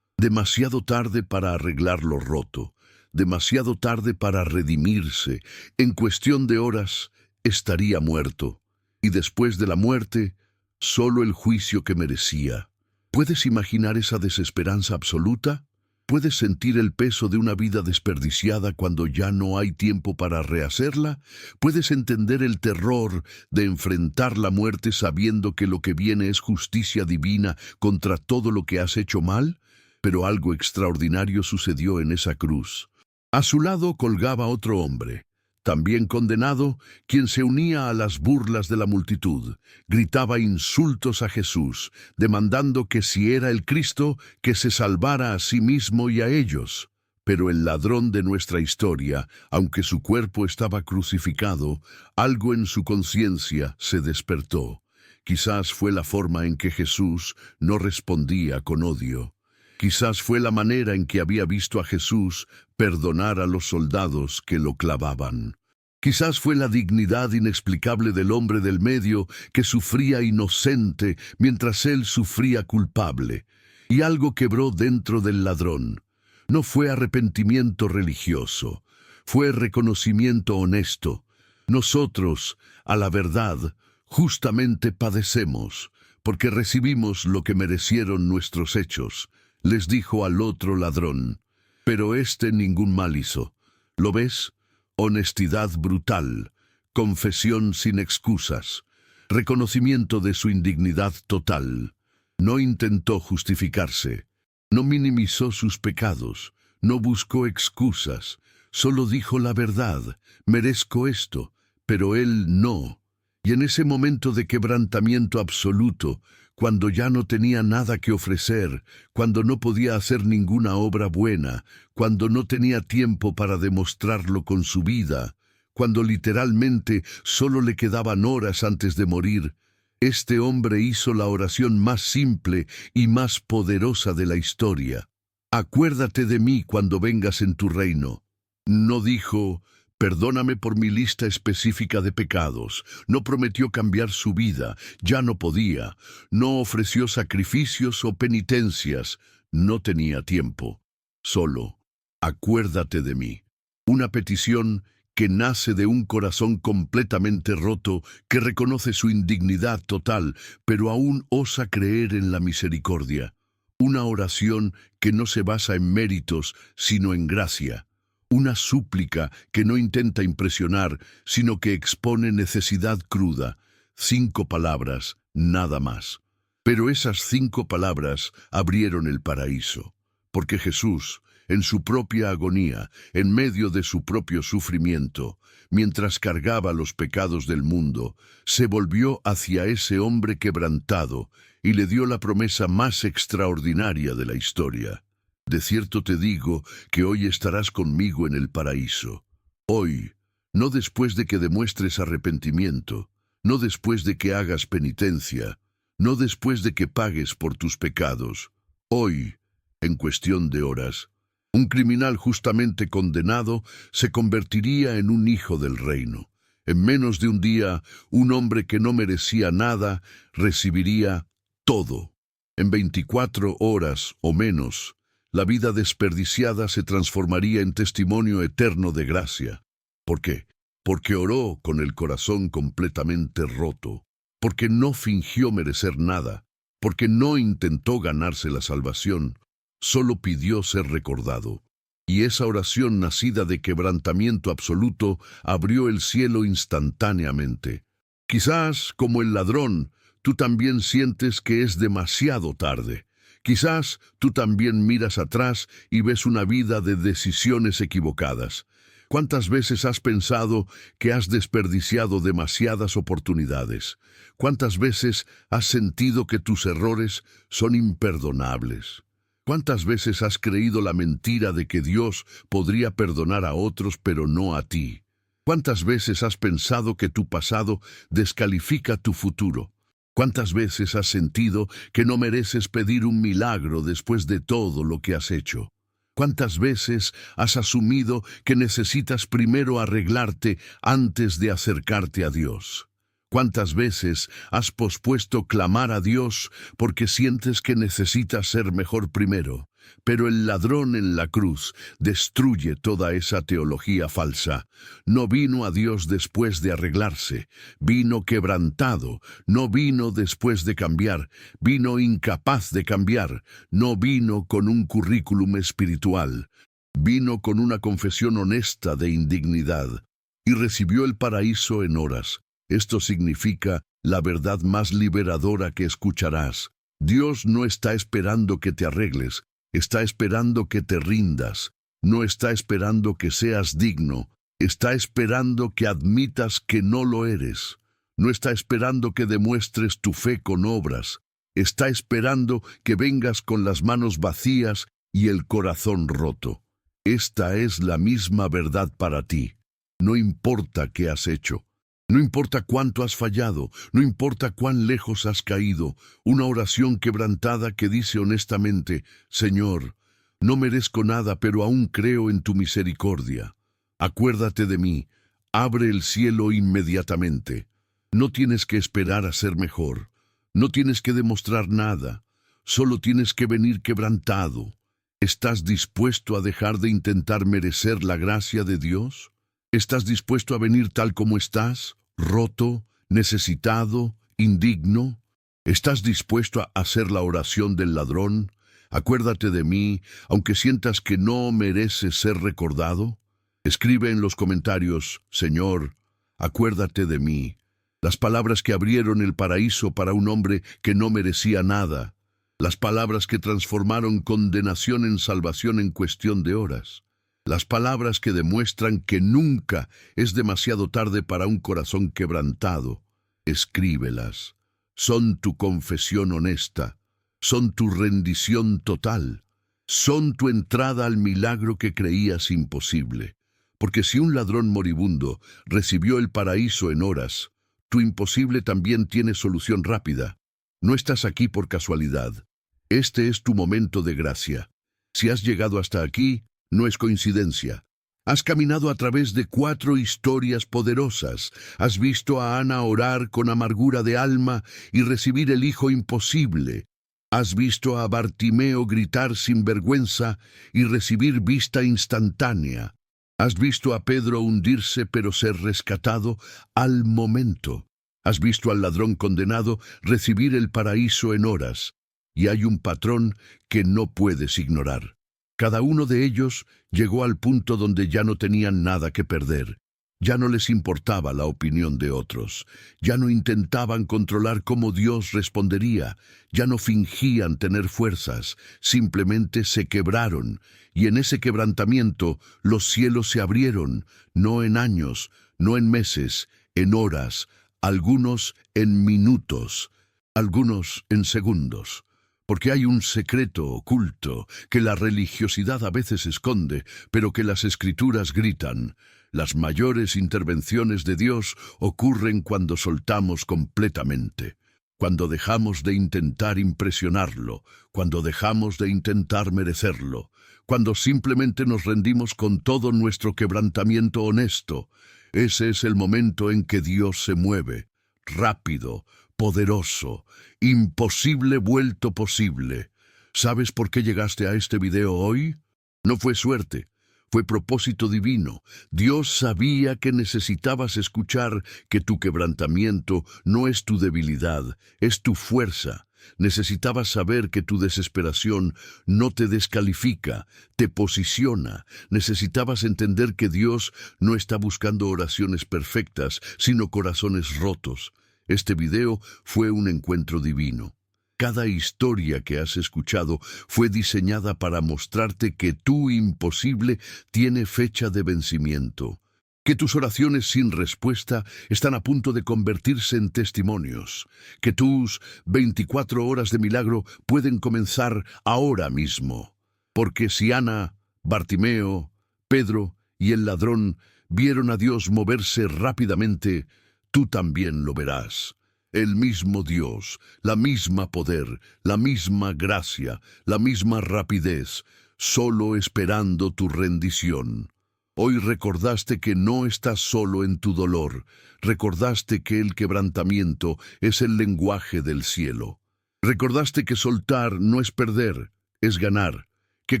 demasiado tarde para arreglar lo roto, demasiado tarde para redimirse. En cuestión de horas estaría muerto, y después de la muerte, solo el juicio que merecía. ¿Puedes imaginar esa desesperanza absoluta? ¿Puedes sentir el peso de una vida desperdiciada cuando ya no hay tiempo para rehacerla? ¿Puedes entender el terror de enfrentar la muerte sabiendo que lo que viene es justicia divina contra todo lo que has hecho mal? Pero algo extraordinario sucedió en esa cruz. A su lado colgaba otro hombre, también condenado, quien se unía a las burlas de la multitud. Gritaba insultos a Jesús, demandando que si era el Cristo, que se salvara a sí mismo y a ellos. Pero el ladrón de nuestra historia, aunque su cuerpo estaba crucificado, algo en su conciencia se despertó. Quizás fue la forma en que Jesús no respondía con odio. Quizás fue la manera en que había visto a Jesús perdonar a los soldados que lo clavaban. Quizás fue la dignidad inexplicable del hombre del medio que sufría inocente mientras él sufría culpable. Y algo quebró dentro del ladrón. No fue arrepentimiento religioso, fue reconocimiento honesto. Nosotros, a la verdad, justamente padecemos, porque recibimos lo que merecieron nuestros hechos. Les dijo al otro ladrón, pero este ningún mal hizo. ¿Lo ves? Honestidad brutal, confesión sin excusas, reconocimiento de su indignidad total. No intentó justificarse, no minimizó sus pecados, no buscó excusas, solo dijo la verdad, merezco esto, pero él no. Y en ese momento de quebrantamiento absoluto, cuando ya no tenía nada que ofrecer, cuando no podía hacer ninguna obra buena, cuando no tenía tiempo para demostrarlo con su vida, cuando literalmente solo le quedaban horas antes de morir, este hombre hizo la oración más simple y más poderosa de la historia. Acuérdate de mí cuando vengas en tu reino. No dijo, perdóname por mi lista específica de pecados. No prometió cambiar su vida, ya no podía. No ofreció sacrificios o penitencias, no tenía tiempo. Solo, acuérdate de mí. Una petición que nace de un corazón completamente roto, que reconoce su indignidad total, pero aún osa creer en la misericordia. Una oración que no se basa en méritos, sino en gracia. Una súplica que no intenta impresionar, sino que expone necesidad cruda. 5 palabras, nada más. Pero esas 5 palabras abrieron el paraíso, porque Jesús, en su propia agonía, en medio de su propio sufrimiento, mientras cargaba los pecados del mundo, se volvió hacia ese hombre quebrantado y le dio la promesa más extraordinaria de la historia. De cierto te digo que hoy estarás conmigo en el paraíso. Hoy, no después de que demuestres arrepentimiento, no después de que hagas penitencia, no después de que pagues por tus pecados. Hoy, en cuestión de horas, un criminal justamente condenado se convertiría en un hijo del reino. En menos de un día, un hombre que no merecía nada recibiría todo. En 24 horas o menos, la vida desperdiciada se transformaría en testimonio eterno de gracia. ¿Por qué? Porque oró con el corazón completamente roto, porque no fingió merecer nada, porque no intentó ganarse la salvación, solo pidió ser recordado. Y esa oración nacida de quebrantamiento absoluto abrió el cielo instantáneamente. Quizás, como el ladrón, tú también sientes que es demasiado tarde. Quizás tú también miras atrás y ves una vida de decisiones equivocadas. ¿Cuántas veces has pensado que has desperdiciado demasiadas oportunidades? ¿Cuántas veces has sentido que tus errores son imperdonables? ¿Cuántas veces has creído la mentira de que Dios podría perdonar a otros pero no a ti? ¿Cuántas veces has pensado que tu pasado descalifica tu futuro? ¿Cuántas veces has sentido que no mereces pedir un milagro después de todo lo que has hecho? ¿Cuántas veces has asumido que necesitas primero arreglarte antes de acercarte a Dios? ¿Cuántas veces has pospuesto clamar a Dios porque sientes que necesitas ser mejor primero? Pero el ladrón en la cruz destruye toda esa teología falsa. No vino a Dios después de arreglarse, vino quebrantado, no vino después de cambiar, vino incapaz de cambiar, no vino con un currículum espiritual, vino con una confesión honesta de indignidad y recibió el paraíso en horas. Esto significa la verdad más liberadora que escucharás. Dios no está esperando que te arregles, está esperando que te rindas. No está esperando que seas digno, está esperando que admitas que no lo eres. No está esperando que demuestres tu fe con obras. Está esperando que vengas con las manos vacías y el corazón roto. Esta es la misma verdad para ti. No importa qué has hecho. No importa cuánto has fallado, no importa cuán lejos has caído, una oración quebrantada que dice honestamente, Señor, no merezco nada, pero aún creo en tu misericordia. Acuérdate de mí, abre el cielo inmediatamente. No tienes que esperar a ser mejor, no tienes que demostrar nada, solo tienes que venir quebrantado. ¿Estás dispuesto a dejar de intentar merecer la gracia de Dios? ¿Estás dispuesto a venir tal como estás? Roto, necesitado, indigno. ¿Estás dispuesto a hacer la oración del ladrón? Acuérdate de mí, aunque sientas que no mereces ser recordado. Escribe en los comentarios, Señor, acuérdate de mí. Las palabras que abrieron el paraíso para un hombre que no merecía nada. Las palabras que transformaron condenación en salvación en cuestión de horas. Las palabras que demuestran que nunca es demasiado tarde para un corazón quebrantado. Escríbelas. Son tu confesión honesta. Son tu rendición total. Son tu entrada al milagro que creías imposible. Porque si un ladrón moribundo recibió el paraíso en horas, tu imposible también tiene solución rápida. No estás aquí por casualidad. Este es tu momento de gracia. Si has llegado hasta aquí, no es coincidencia. Has caminado a través de 4 historias poderosas. Has visto a Ana orar con amargura de alma y recibir el hijo imposible. Has visto a Bartimeo gritar sin vergüenza y recibir vista instantánea. Has visto a Pedro hundirse pero ser rescatado al momento. Has visto al ladrón condenado recibir el paraíso en horas. Y hay un patrón que no puedes ignorar. Cada uno de ellos llegó al punto donde ya no tenían nada que perder. Ya no les importaba la opinión de otros. Ya no intentaban controlar cómo Dios respondería. Ya no fingían tener fuerzas. Simplemente se quebraron. Y en ese quebrantamiento los cielos se abrieron, no en años, no en meses, en horas, algunos en minutos, algunos en segundos. Porque hay un secreto oculto que la religiosidad a veces esconde, pero que las Escrituras gritan. Las mayores intervenciones de Dios ocurren cuando soltamos completamente, cuando dejamos de intentar impresionarlo, cuando dejamos de intentar merecerlo, cuando simplemente nos rendimos con todo nuestro quebrantamiento honesto. Ese es el momento en que Dios se mueve, rápido, poderoso, imposible vuelto posible. ¿Sabes por qué llegaste a este video hoy? No fue suerte, fue propósito divino. Dios sabía que necesitabas escuchar que tu quebrantamiento no es tu debilidad, es tu fuerza. Necesitabas saber que tu desesperación no te descalifica, te posiciona. Necesitabas entender que Dios no está buscando oraciones perfectas, sino corazones rotos. Este video fue un encuentro divino. Cada historia que has escuchado fue diseñada para mostrarte que tu imposible tiene fecha de vencimiento, que tus oraciones sin respuesta están a punto de convertirse en testimonios, que tus 24 horas de milagro pueden comenzar ahora mismo. Porque si Ana, Bartimeo, Pedro y el ladrón vieron a Dios moverse rápidamente, tú también lo verás. El mismo Dios, la misma poder, la misma gracia, la misma rapidez, solo esperando tu rendición. Hoy recordaste que no estás solo en tu dolor, recordaste que el quebrantamiento es el lenguaje del cielo. Recordaste que soltar no es perder, es ganar, que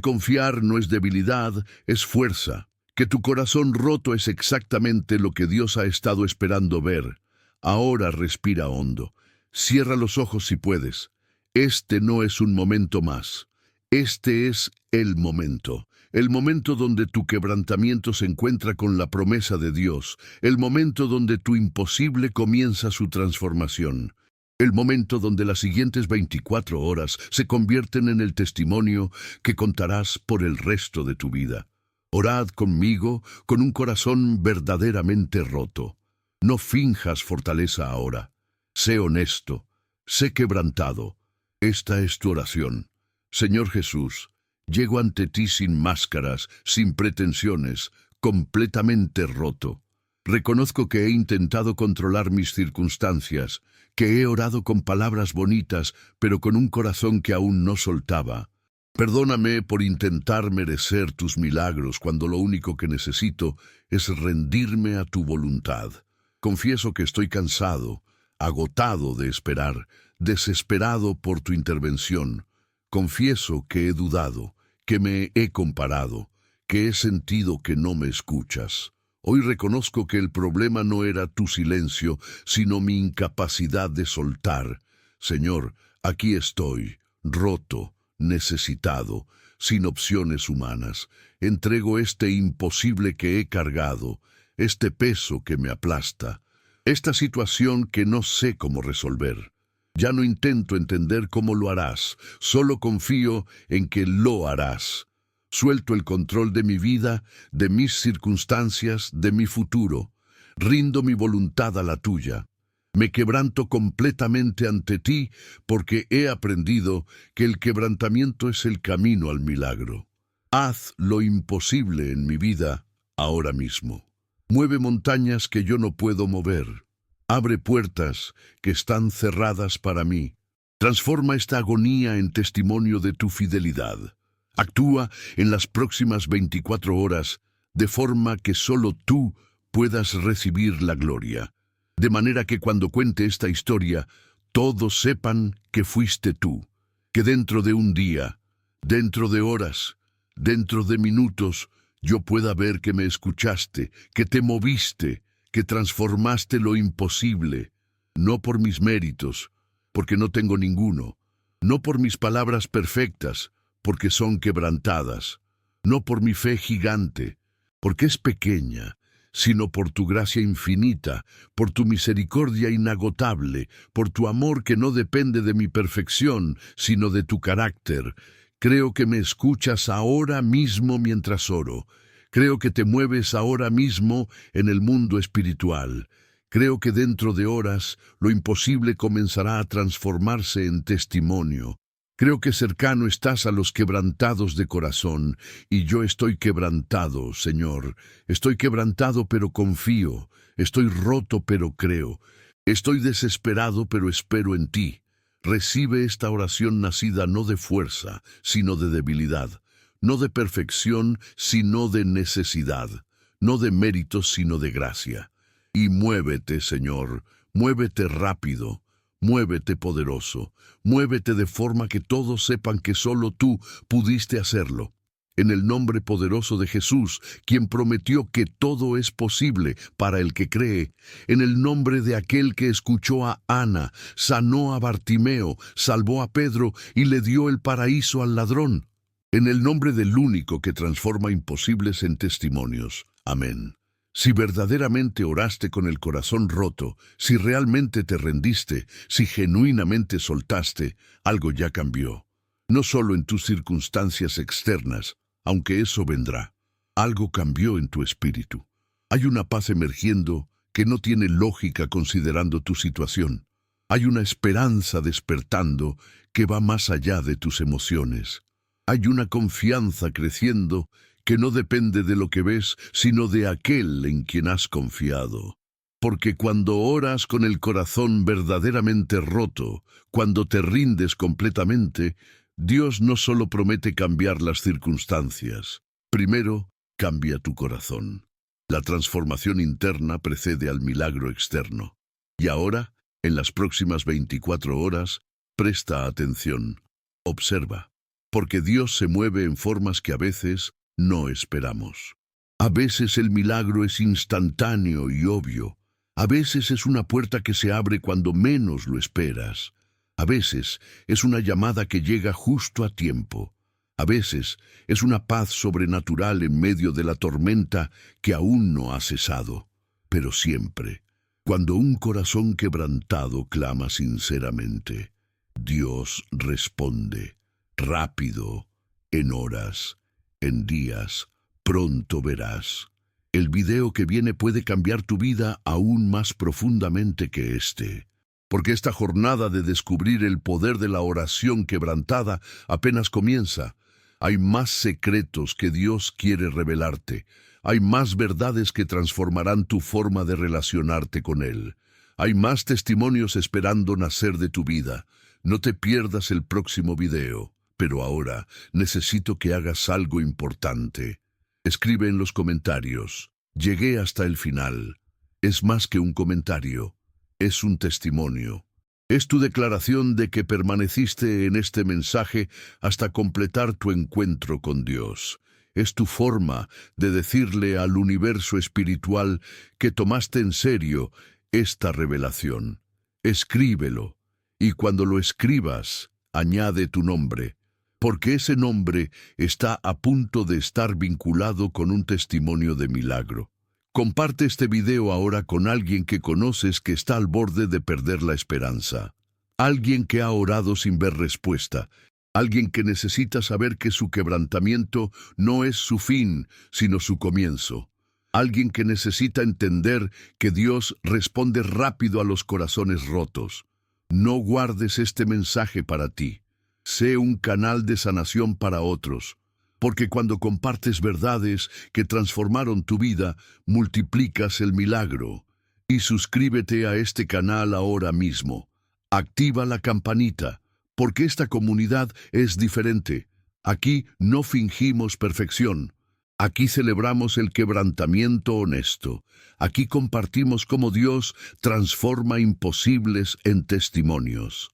confiar no es debilidad, es fuerza, que tu corazón roto es exactamente lo que Dios ha estado esperando ver. Ahora respira hondo. Cierra los ojos si puedes. Este no es un momento más. Este es el momento donde tu quebrantamiento se encuentra con la promesa de Dios, el momento donde tu imposible comienza su transformación, el momento donde las siguientes 24 horas se convierten en el testimonio que contarás por el resto de tu vida. Orad conmigo con un corazón verdaderamente roto. No finjas fortaleza ahora. Sé honesto, sé quebrantado. Esta es tu oración. Señor Jesús, llego ante ti sin máscaras, sin pretensiones, completamente roto. Reconozco que he intentado controlar mis circunstancias, que he orado con palabras bonitas, pero con un corazón que aún no soltaba. Perdóname por intentar merecer tus milagros cuando lo único que necesito es rendirme a tu voluntad. Confieso que estoy cansado, agotado de esperar, desesperado por tu intervención. Confieso que he dudado, que me he comparado, que he sentido que no me escuchas. Hoy reconozco que el problema no era tu silencio, sino mi incapacidad de soltar. Señor, aquí estoy, roto, necesitado, sin opciones humanas. Entrego este imposible que he cargado, este peso que me aplasta, esta situación que no sé cómo resolver. Ya no intento entender cómo lo harás, solo confío en que lo harás. Suelto el control de mi vida, de mis circunstancias, de mi futuro. Rindo mi voluntad a la tuya. Me quebranto completamente ante ti porque he aprendido que el quebrantamiento es el camino al milagro. Haz lo imposible en mi vida ahora mismo. Mueve montañas que yo no puedo mover. Abre puertas que están cerradas para mí. Transforma esta agonía en testimonio de tu fidelidad. Actúa en las próximas 24 horas de forma que solo tú puedas recibir la gloria. De manera que cuando cuente esta historia, todos sepan que fuiste tú. Que dentro de un día, dentro de horas, dentro de minutos, yo pueda ver que me escuchaste, que te moviste, que transformaste lo imposible, no por mis méritos, porque no tengo ninguno, no por mis palabras perfectas, porque son quebrantadas, no por mi fe gigante, porque es pequeña, sino por tu gracia infinita, por tu misericordia inagotable, por tu amor que no depende de mi perfección, sino de tu carácter. Creo que me escuchas ahora mismo mientras oro. Creo que te mueves ahora mismo en el mundo espiritual. Creo que dentro de horas lo imposible comenzará a transformarse en testimonio. Creo que cercano estás a los quebrantados de corazón, y yo estoy quebrantado, Señor. Estoy quebrantado, pero confío. Estoy roto, pero creo. Estoy desesperado, pero espero en ti. Recibe esta oración nacida no de fuerza, sino de debilidad, no de perfección, sino de necesidad, no de méritos, sino de gracia. Y muévete, Señor, muévete rápido. Muévete poderoso, muévete de forma que todos sepan que solo tú pudiste hacerlo. En el nombre poderoso de Jesús, quien prometió que todo es posible para el que cree, en el nombre de aquel que escuchó a Ana, sanó a Bartimeo, salvó a Pedro y le dio el paraíso al ladrón. En el nombre del único que transforma imposibles en testimonios. Amén. Si verdaderamente oraste con el corazón roto, si realmente te rendiste, si genuinamente soltaste, algo ya cambió. No solo en tus circunstancias externas, aunque eso vendrá. Algo cambió en tu espíritu. Hay una paz emergiendo que no tiene lógica considerando tu situación. Hay una esperanza despertando que va más allá de tus emociones. Hay una confianza creciendo que no depende de lo que ves, sino de aquel en quien has confiado. Porque cuando oras con el corazón verdaderamente roto, cuando te rindes completamente, Dios no solo promete cambiar las circunstancias, primero cambia tu corazón. La transformación interna precede al milagro externo. Y ahora, en las próximas 24 horas, presta atención, observa, porque Dios se mueve en formas que a veces no esperamos. A veces el milagro es instantáneo y obvio. A veces es una puerta que se abre cuando menos lo esperas. A veces es una llamada que llega justo a tiempo. A veces es una paz sobrenatural en medio de la tormenta que aún no ha cesado. Pero siempre, cuando un corazón quebrantado clama sinceramente, Dios responde, rápido, en horas, en días, pronto verás. El video que viene puede cambiar tu vida aún más profundamente que este, porque esta jornada de descubrir el poder de la oración quebrantada apenas comienza. Hay más secretos que Dios quiere revelarte. Hay más verdades que transformarán tu forma de relacionarte con Él. Hay más testimonios esperando nacer de tu vida. No te pierdas el próximo video. Pero ahora necesito que hagas algo importante. Escribe en los comentarios. Llegué hasta el final. Es más que un comentario. Es un testimonio. Es tu declaración de que permaneciste en este mensaje hasta completar tu encuentro con Dios. Es tu forma de decirle al universo espiritual que tomaste en serio esta revelación. Escríbelo. Y cuando lo escribas, añade tu nombre, porque ese nombre está a punto de estar vinculado con un testimonio de milagro. Comparte este video ahora con alguien que conoces que está al borde de perder la esperanza. Alguien que ha orado sin ver respuesta. Alguien que necesita saber que su quebrantamiento no es su fin, sino su comienzo. Alguien que necesita entender que Dios responde rápido a los corazones rotos. No guardes este mensaje para ti. Sé un canal de sanación para otros, porque cuando compartes verdades que transformaron tu vida, multiplicas el milagro. Y suscríbete a este canal ahora mismo. Activa la campanita, porque esta comunidad es diferente. Aquí no fingimos perfección. Aquí celebramos el quebrantamiento honesto. Aquí compartimos cómo Dios transforma imposibles en testimonios.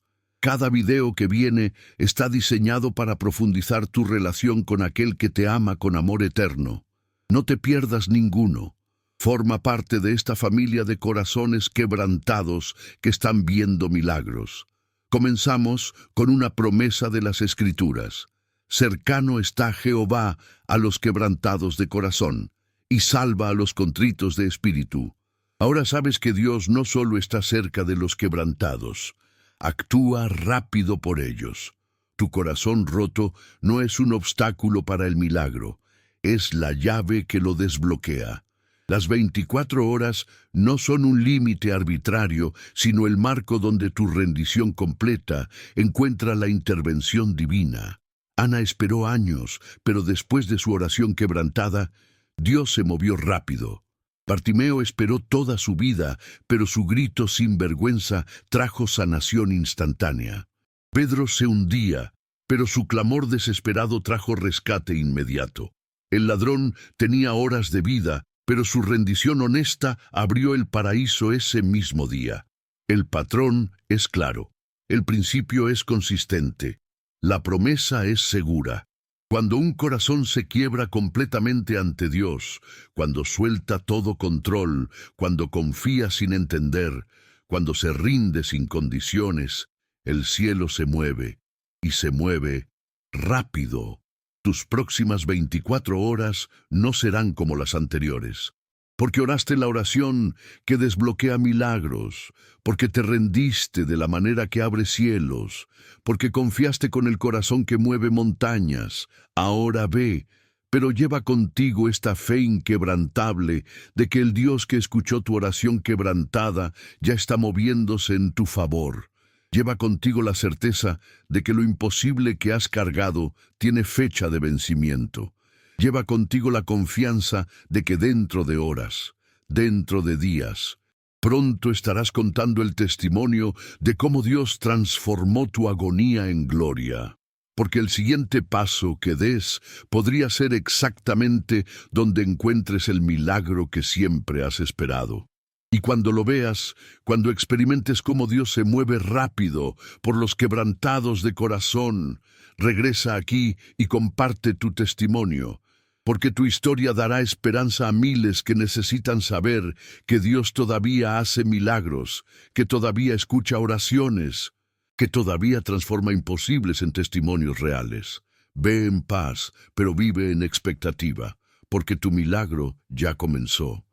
Cada video que viene está diseñado para profundizar tu relación con aquel que te ama con amor eterno. No te pierdas ninguno. Forma parte de esta familia de corazones quebrantados que están viendo milagros. Comenzamos con una promesa de las Escrituras. Cercano está Jehová a los quebrantados de corazón, y salva a los contritos de espíritu. Ahora sabes que Dios no solo está cerca de los quebrantados, actúa rápido por ellos. Tu corazón roto no es un obstáculo para el milagro, es la llave que lo desbloquea. Las 24 horas no son un límite arbitrario, sino el marco donde tu rendición completa encuentra la intervención divina. Ana esperó años, pero después de su oración quebrantada, Dios se movió rápido. Bartimeo esperó toda su vida, pero su grito sin vergüenza trajo sanación instantánea. Pedro se hundía, pero su clamor desesperado trajo rescate inmediato. El ladrón tenía horas de vida, pero su rendición honesta abrió el paraíso ese mismo día. El patrón es claro, el principio es consistente, la promesa es segura. Cuando un corazón se quiebra completamente ante Dios, cuando suelta todo control, cuando confía sin entender, cuando se rinde sin condiciones, el cielo se mueve, y se mueve rápido. Tus próximas 24 horas no serán como las anteriores, porque oraste la oración que desbloquea milagros, porque te rendiste de la manera que abre cielos, porque confiaste con el corazón que mueve montañas. Ahora ve, pero lleva contigo esta fe inquebrantable de que el Dios que escuchó tu oración quebrantada ya está moviéndose en tu favor. Lleva contigo la certeza de que lo imposible que has cargado tiene fecha de vencimiento. Lleva contigo la confianza de que dentro de horas, dentro de días, pronto estarás contando el testimonio de cómo Dios transformó tu agonía en gloria. Porque el siguiente paso que des podría ser exactamente donde encuentres el milagro que siempre has esperado. Y cuando lo veas, cuando experimentes cómo Dios se mueve rápido por los quebrantados de corazón, regresa aquí y comparte tu testimonio, porque tu historia dará esperanza a miles que necesitan saber que Dios todavía hace milagros, que todavía escucha oraciones, que todavía transforma imposibles en testimonios reales. Ve en paz, pero vive en expectativa, porque tu milagro ya comenzó.